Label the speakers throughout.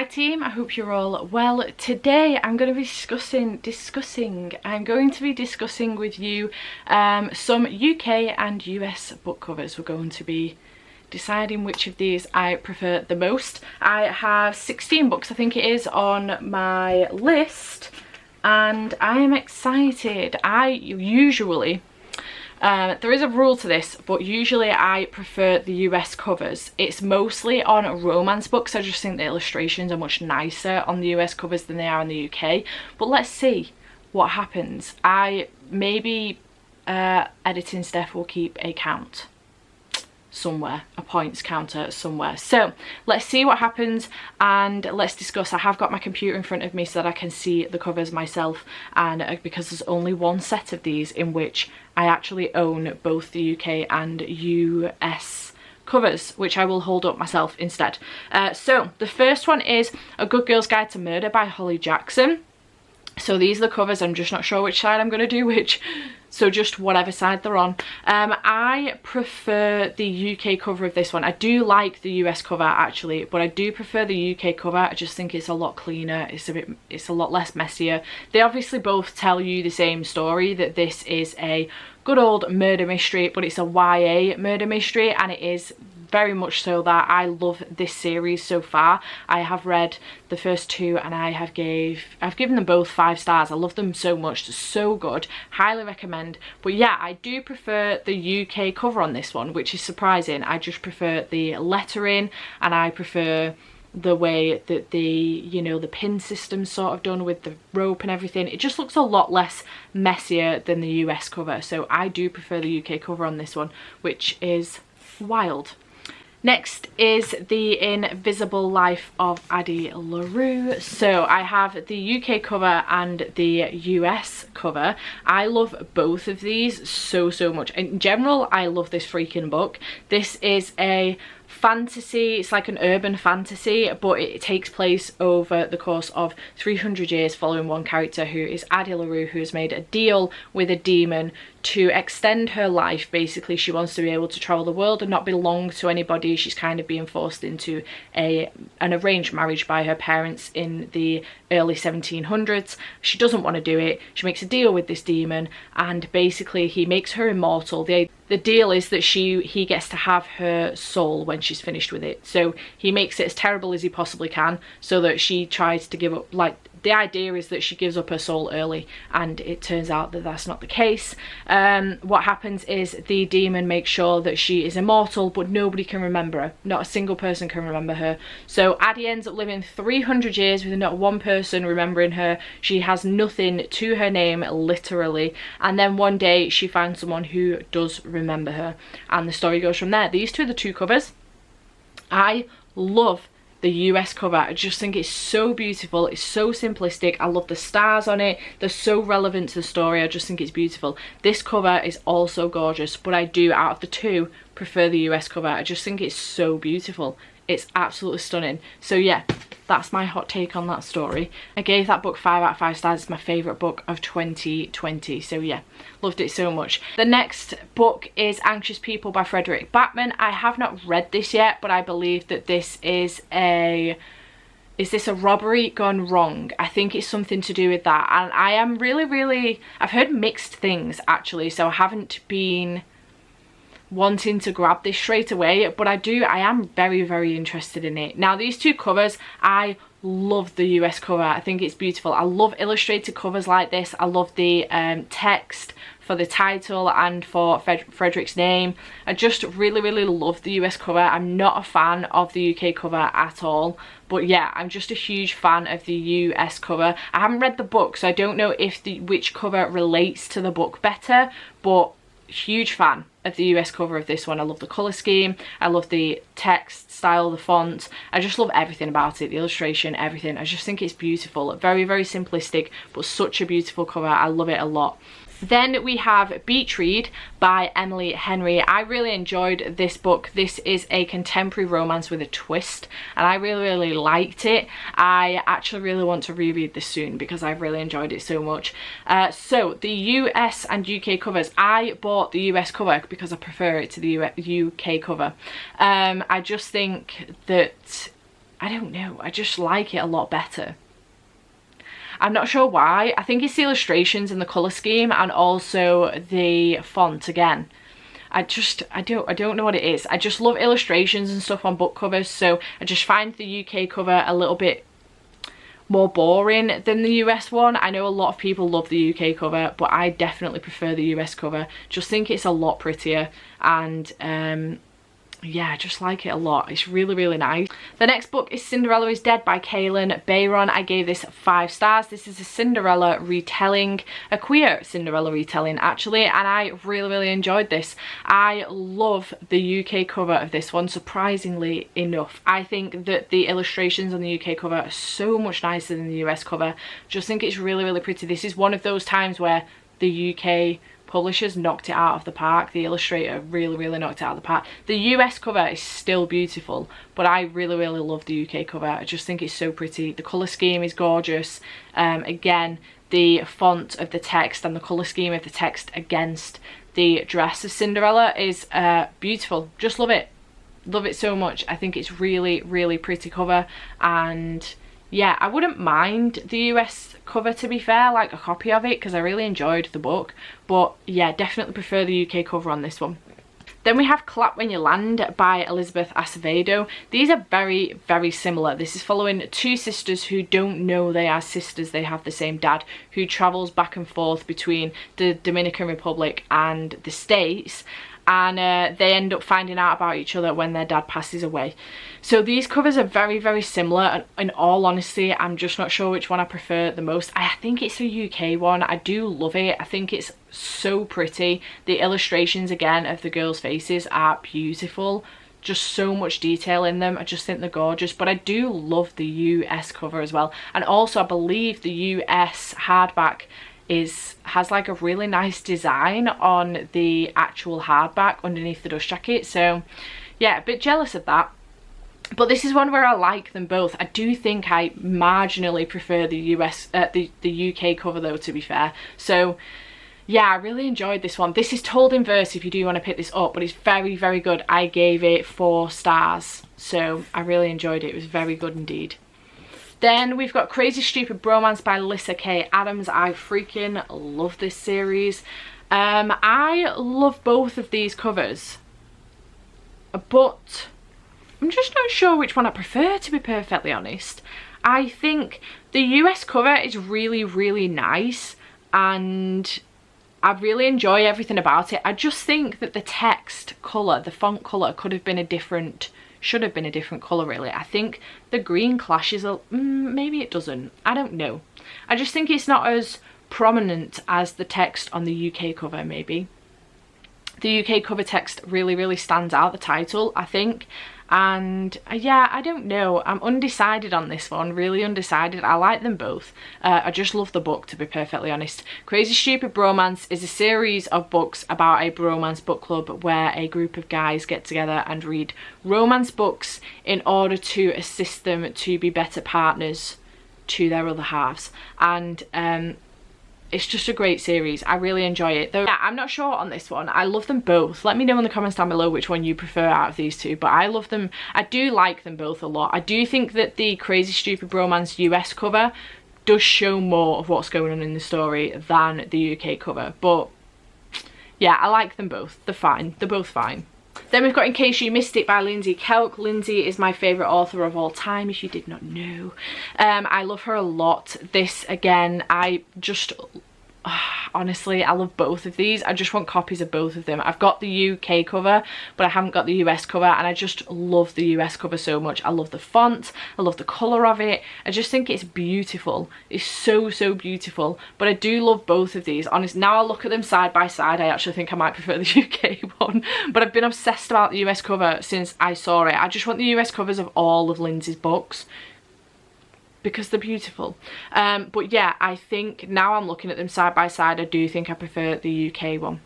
Speaker 1: Hi team, I hope you're all well. Today I'm going to be discussing with you some UK and US book covers. We're going to be deciding which of these I prefer the most. I have 16 books, I think it is, on my list, and I am excited. There is a rule to this, but usually I prefer the US covers. It's mostly on romance books. I just think the illustrations are much nicer on the US covers than they are in the UK. But let's see what happens. Maybe editing Steph will keep a count somewhere, a points counter somewhere. So let's see what happens and let's discuss. I have got my computer in front of me so that I can see the covers myself, and because there's only one set of these in which I actually own both the UK and US covers, which I will hold up myself instead. So the first one is A Good Girl's Guide to Murder by Holly Jackson. So these are the covers. I'm just not sure which side I'm going to do which, so just whatever side they're on. I prefer the UK cover of this one. I do like the US cover actually, but I do prefer the UK cover. I just think it's a lot cleaner, it's a lot less messier. They obviously both tell you the same story, that this is a good old murder mystery, but it's a YA murder mystery, and it is very much so that. I love this series so far. I have read the first two and I've given them both 5 stars. I love them so much. They're so good. Highly recommend. But yeah, I do prefer the UK cover on this one, which is surprising. I just prefer the lettering, and I prefer the way that the pin system's sort of done with the rope and everything. It just looks a lot less messier than the US cover. So I do prefer the UK cover on this one, which is wild. Next is The Invisible Life of Addie LaRue. So I have the UK cover and the US cover. I love both of these so much. In general, I love this freaking book. This is a fantasy, it's like an urban fantasy, but it takes place over the course of 300 years, following one character who is Addie LaRue, who has made a deal with a demon to extend her life. Basically, she wants to be able to travel the world and not belong to anybody. She's kind of being forced into an arranged marriage by her parents in the early 1700s. She doesn't want to do it. She makes a deal with this demon, and basically he makes her immortal. The deal is that he gets to have her soul when she's finished with it. So he makes it as terrible as he possibly can, so that she tries to give up. Like, the idea is that she gives up her soul early, and it turns out that that's not the case. What happens is the demon makes sure that she is immortal, but nobody can remember her. Not a single person can remember her. So Addie ends up living 300 years with not one person remembering her. She has nothing to her name, literally. And then one day she finds someone who does remember her, and the story goes from there. These two are the two covers. I love the US cover. I just think it's so beautiful. It's so simplistic. I love the stars on it. They're so relevant to the story. I just think it's beautiful. This cover is also gorgeous, but I do, out of the two, prefer the US cover. I just think it's so beautiful. It's absolutely stunning. So yeah, that's my hot take on that story. I gave that book 5 out of 5 stars. It's my favourite book of 2020. So yeah, loved it so much. The next book is Anxious People by Frederick Bateman. I have not read this yet, but I believe that this is a robbery gone wrong? I think it's something to do with that. And I am really, I've heard mixed things actually, so I haven't been wanting to grab this straight away, but I am very interested in it. Now, these two covers, I love the US cover. I think it's beautiful. I love illustrated covers like this. I love the text for the title and for Frederick's name. I just really love the US cover. I'm not a fan of the UK cover at all, but yeah, I'm just a huge fan of the US cover. I haven't read the book, so I don't know if which cover relates to the book better, but huge fan of the US cover of this one. I love the colour scheme, I love the text style, the font, I just love everything about it, the illustration, everything. I just think it's beautiful. Very simplistic, but such a beautiful cover. I love it a lot. Then we have Beach Read by Emily Henry. I really enjoyed this book. This is a contemporary romance with a twist, and I really liked it. I actually really want to reread this soon because I've really enjoyed it so much. So the US and UK covers. I bought the US cover because I prefer it to the UK cover. I just think that I don't know, I just like it a lot better. I'm not sure why. I think it's the illustrations and the colour scheme, and also the font again. I don't know what it is. I just love illustrations and stuff on book covers, so I just find the UK cover a little bit more boring than the US one. I know a lot of people love the UK cover, but I definitely prefer the US cover. Just think it's a lot prettier, and yeah, I just like it a lot. It's really, really nice. The next book is Cinderella is Dead by Kaylin Bayron. I gave this 5 stars. This is a Cinderella retelling, a queer Cinderella retelling actually, and I really, really enjoyed this. I love the UK cover of this one, surprisingly enough. I think that the illustrations on the UK cover are so much nicer than the US cover. Just think it's really, really pretty. This is one of those times where the UK publishers knocked it out of the park. The illustrator really, really knocked it out of the park. The US cover is still beautiful, but I really, really love the UK cover. I just think it's so pretty. The colour scheme is gorgeous. Again, the font of the text and the colour scheme of the text against the dress of Cinderella is beautiful. Just love it. Love it so much. I think it's really, really pretty cover, and yeah, I wouldn't mind the US cover, to be fair, like a copy of it, because I really enjoyed the book. But yeah, definitely prefer the UK cover on this one. Then we have Clap When You Land by Elizabeth Acevedo. These are very, very similar. This is following 2 sisters who don't know they are sisters. They have the same dad, who travels back and forth between the Dominican Republic and the States. And they end up finding out about each other when their dad passes away. So these covers are very, very similar, and in all honesty, I'm just not sure which one I prefer the most. I think it's the UK one. I do love it. I think it's so pretty. The illustrations again of the girls' faces are beautiful. Just so much detail in them. I just think they're gorgeous. But I do love the US cover as well. And also I believe the US hardback has like a really nice design on the actual hardback underneath the dust jacket. So yeah, a bit jealous of that. But this is one where I like them both. I do think I marginally prefer the the UK cover though, to be fair. So yeah, I really enjoyed this one. This is told in verse if you do want to pick this up, but it's very, very good. I gave it 4 stars. So I really enjoyed it. It was very good indeed. Then we've got Crazy Stupid Bromance by Lyssa Kay Adams. I freaking love this series. I love both of these covers, but I'm just not sure which one I prefer, to be perfectly honest. I think the US cover is really, really nice, and I really enjoy everything about it. I just think that the text colour, the font colour, should have been a different colour really. I think the green clashes maybe it doesn't. I don't know. I just think it's not as prominent as the text on the UK cover maybe. The UK cover text really, really stands out, the title, I think. And yeah, I don't know. I'm undecided on this one, really undecided. I like them both. I just love the book, to be perfectly honest. Crazy Stupid Bromance is a series of books about a bromance book club where a group of guys get together and read romance books in order to assist them to be better partners to their other halves. And it's just a great series. I really enjoy it. Though yeah, I'm not sure on this one. I love them both. Let me know in the comments down below which one you prefer out of these two. But I love them. I do like them both a lot. I do think that the Crazy Stupid Bromance US cover does show more of what's going on in the story than the UK cover. But yeah, I like them both. They're fine. They're both fine. Then we've got In Case You Missed It by Lindsay Kelk. Lindsay is my favourite author of all time, if you did not know. I love her a lot. This, again, I just... honestly, I love both of these. I just want copies of both of them. I've got the UK cover, but I haven't got the US cover, and I just love the US cover so much. I love the font. I love the colour of it. I just think it's beautiful. It's so, so beautiful. But I do love both of these. Honestly, now I look at them side by side, I actually think I might prefer the UK one. But I've been obsessed about the US cover since I saw it. I just want the US covers of all of Lindsay's books, because they're beautiful. But yeah, I think now I'm looking at them side by side, I do think I prefer the UK one.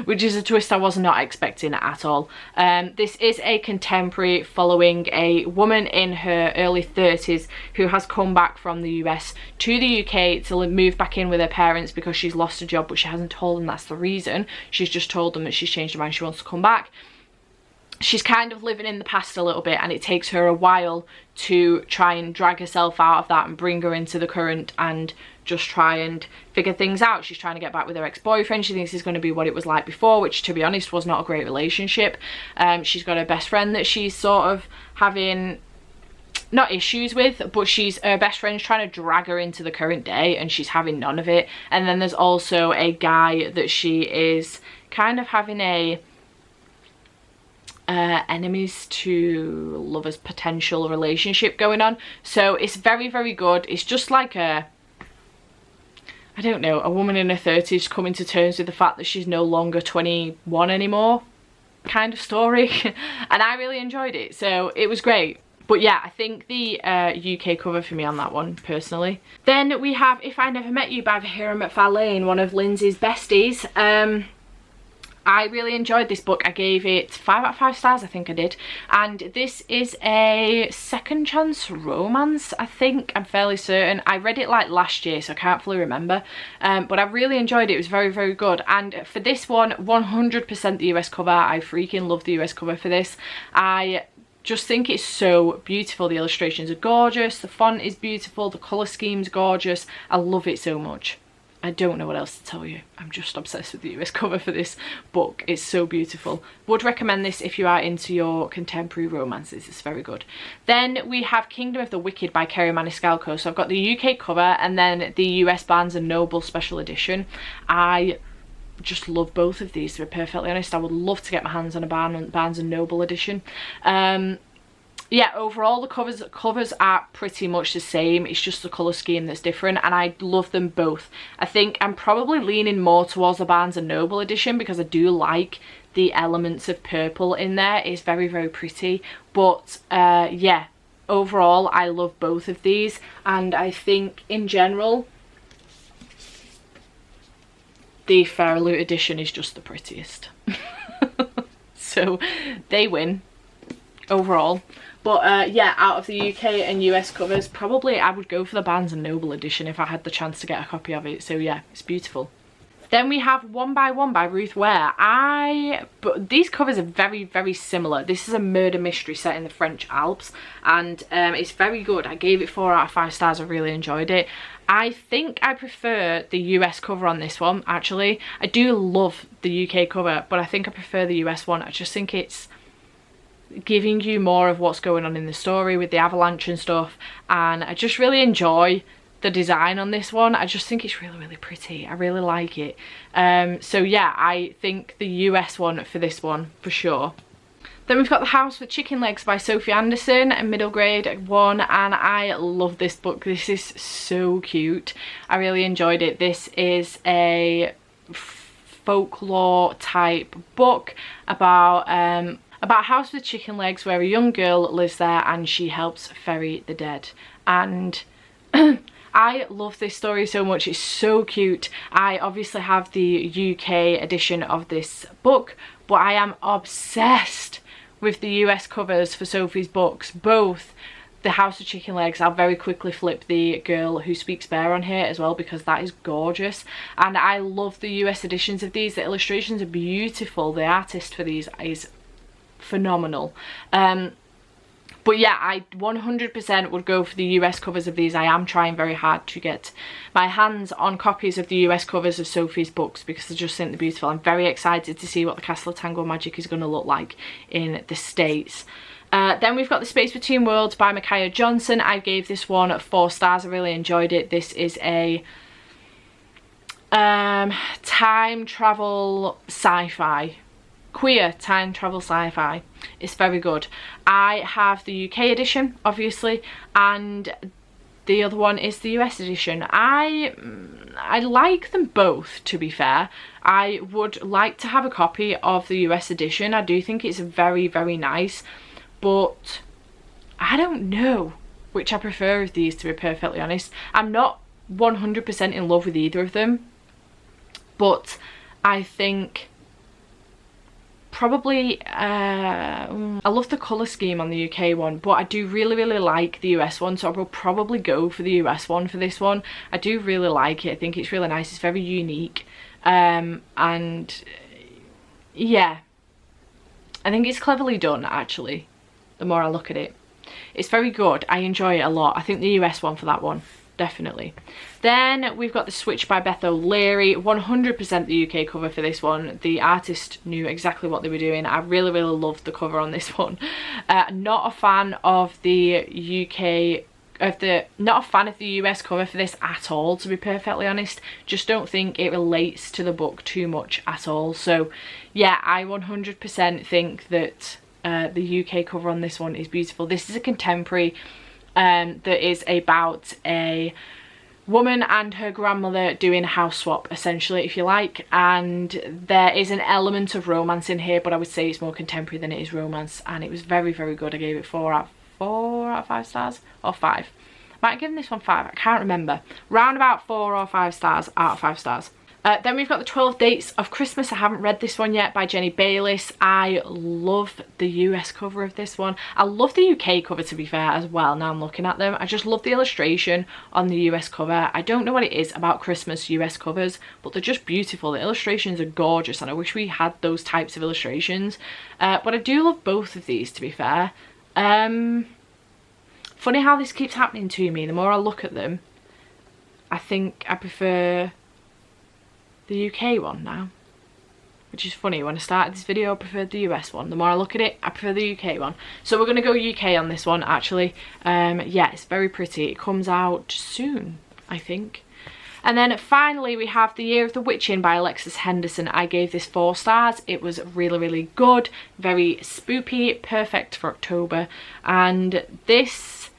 Speaker 1: Which is a twist I was not expecting at all. This is a contemporary following a woman in her early 30s who has come back from the US to the UK to move back in with her parents because she's lost a job, but she hasn't told them that's the reason. She's just told them that she's changed her mind, she wants to come back. she's kind of living in the past a little bit, and it takes her a while to try and drag herself out of that and bring her into the current and just try and figure things out. She's trying to get back with her ex-boyfriend. She thinks it's going to be what it was like before, which to be honest was not a great relationship. She's got her best friend that she's sort of having not issues with, but her best friend's trying to drag her into the current day and she's having none of it. And then there's also a guy that she is kind of having a enemies to lovers potential relationship going on. So it's very, very good. It's just like a, I don't know, a woman in her 30s coming to terms with the fact that she's no longer 21 anymore kind of story. And I really enjoyed it, so it was great. But yeah, I think the UK cover for me on that one, personally. Then we have If I Never Met You by Vahira McFarlane, one of Lindsay's besties. I really enjoyed this book. I gave it 5 out of 5 stars, I think I did. And this is a second chance romance, I think. I'm fairly certain. I read it like last year, so I can't fully remember. But I really enjoyed it. It was very, very good. And for this one, 100% the US cover. I freaking love the US cover for this. I just think it's so beautiful. The illustrations are gorgeous. The font is beautiful. The colour scheme's gorgeous. I love it so much. I don't know what else to tell you. I'm just obsessed with the US cover for this book. It's so beautiful. Would recommend this if you are into your contemporary romances. It's very good. Then we have Kingdom of the Wicked by Kerry Maniscalco. So I've got the UK cover and then the US Barnes & Noble special edition. I just love both of these, to be perfectly honest. I would love to get my hands on a Barnes & Noble edition. Yeah, overall the covers are pretty much the same. It's just the colour scheme that's different, and I love them both. I think I'm probably leaning more towards the Barnes & Noble edition because I do like the elements of purple in there. It's very, very pretty. But yeah, overall I love both of these, and I think in general the Farrelloot edition is just the prettiest. So they win overall. But yeah, out of the UK and US covers, probably I would go for the Barnes & Noble edition if I had the chance to get a copy of it. So yeah, it's beautiful. Then we have One by One by Ruth Ware. But these covers are very, very similar. This is a murder mystery set in the French Alps, and it's very good. I gave it 4 out of 5 stars. I really enjoyed it. I think I prefer the US cover on this one, actually. I do love the UK cover, but I think I prefer the US one. I just think it's giving you more of what's going on in the story with the avalanche and stuff, and I just really enjoy the design on this one. I just think it's really, really pretty. I really like it. So yeah, I think the US one for this one for sure. Then we've got The House with Chicken Legs by Sophie Anderson, a middle grade one, and I love this book. This is so cute. I really enjoyed it. This is a folklore type book about a house with chicken legs where a young girl lives there and she helps ferry the dead. And I love this story so much. It's so cute. I obviously have the UK edition of this book, but I am obsessed with the US covers for Sophie's books. Both The House of Chicken Legs, I'll very quickly flip the girl who speaks bear on here as well because that is gorgeous. And I love the US editions of these. The illustrations are beautiful. The artist for these is phenomenal. But yeah, I 100% would go for the US covers of these. I am trying very hard to get my hands on copies of the US covers of Sophie's books because I just think they're beautiful. I'm very excited to see what the Castle of Tango Magic is going to look like in the States. Then we've got The Space Between Worlds by Micaiah Johnson. I gave this one 4 stars. I really enjoyed it. This is a time travel sci-fi. Queer time travel sci-fi. It's very good. I have the UK edition, obviously, and the other one is the US edition. I like them both, to be fair. I would like to have a copy of the US edition. I do think it's very, very nice, but I don't know which I prefer of these, to be perfectly honest. I'm not 100% in love with either of them, but I think probably I love the colour scheme on the UK one, but I do really, really like the US one, so I will probably go for the US one for this one. I do really like it. I think it's really nice. It's very unique, and yeah, I think it's cleverly done, actually, the more I look at it. It's very good. I enjoy it a lot. I think the US one for that one, definitely. Then we've got The Switch by Beth O'Leary, 100% the UK cover for this one. The artist knew exactly what they were doing. I really, really loved the cover on this one. Not a fan of the US cover for this at all, to be perfectly honest. Just don't think it relates to the book too much at all. So yeah, I 100% think that the UK cover on this one is beautiful. This is a contemporary that is about a woman and her grandmother doing a house swap, essentially, if you like, and there is an element of romance in here, but I would say it's more contemporary than it is romance, and it was very, very good. I gave it 4 out of 5 stars, or 5. Might have given this one 5, I can't remember. Round about 4 or 5 stars out of 5 stars. Then we've got The 12 Dates of Christmas. I haven't read this one yet, by Jenny Bayliss. I love the US cover of this one. I love the UK cover, to be fair, as well, now I'm looking at them. I just love the illustration on the US cover. I don't know what it is about Christmas US covers, but they're just beautiful. The illustrations are gorgeous, and I wish we had those types of illustrations. But I do love both of these, to be fair. Funny how this keeps happening to me. The more I look at them, I think I prefer the UK one now, which is funny. When I started this video, I preferred the US one. The more I look at it, I prefer the UK one. So we're going to go UK on this one, actually. Yeah, it's very pretty. It comes out soon, I think. And then finally we have The Year of the Witching by Alexis Henderson. I gave this 4 stars. It was really, really good, very spoopy, perfect for October. And this,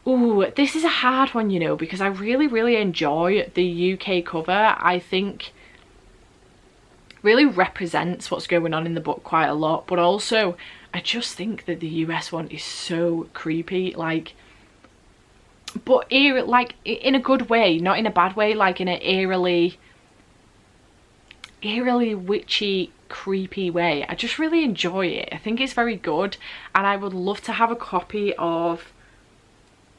Speaker 1: ooh, this is a hard one, you know, because I really, really enjoy the UK cover. I think really represents what's going on in the book quite a lot, but also I just think that the US one is so creepy, like, but like in a good way, not in a bad way, like in an eerily witchy, creepy way. I just really enjoy it. I think it's very good, and I would love to have a copy of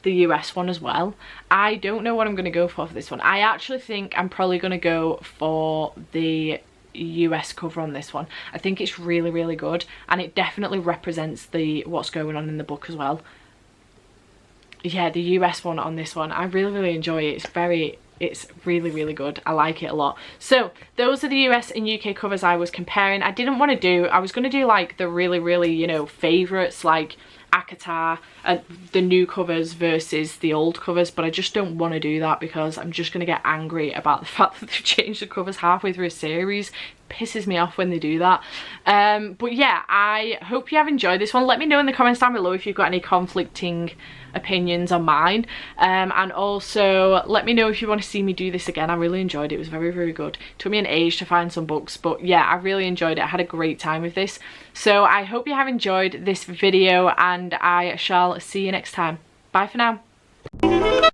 Speaker 1: the US one as well. I don't know what I'm going to go for this one. I actually think I'm probably going to go for the US cover on this one. I think it's really, really good, and it definitely represents what's going on in the book as well. Yeah, the US one on this one, I really, really enjoy it. It's really, really good. I like it a lot. So those are the US and UK covers I was comparing. I didn't want to do, I was going to do like the really, really, you know, favourites, like Akatar and the new covers versus the old covers, but I just don't want to do that because I'm just going to get angry about the fact that they've changed the covers halfway through a series. It pisses me off when they do that. But yeah, I hope you have enjoyed this one. Let me know in the comments down below if you've got any conflicting opinions on mine, and also let me know if you want to see me do this again. I really enjoyed it. It was very, very good. It took me an age to find some books, but yeah, I really enjoyed it. I had a great time with this. So I hope you have enjoyed this video, and I shall see you next time. Bye for now.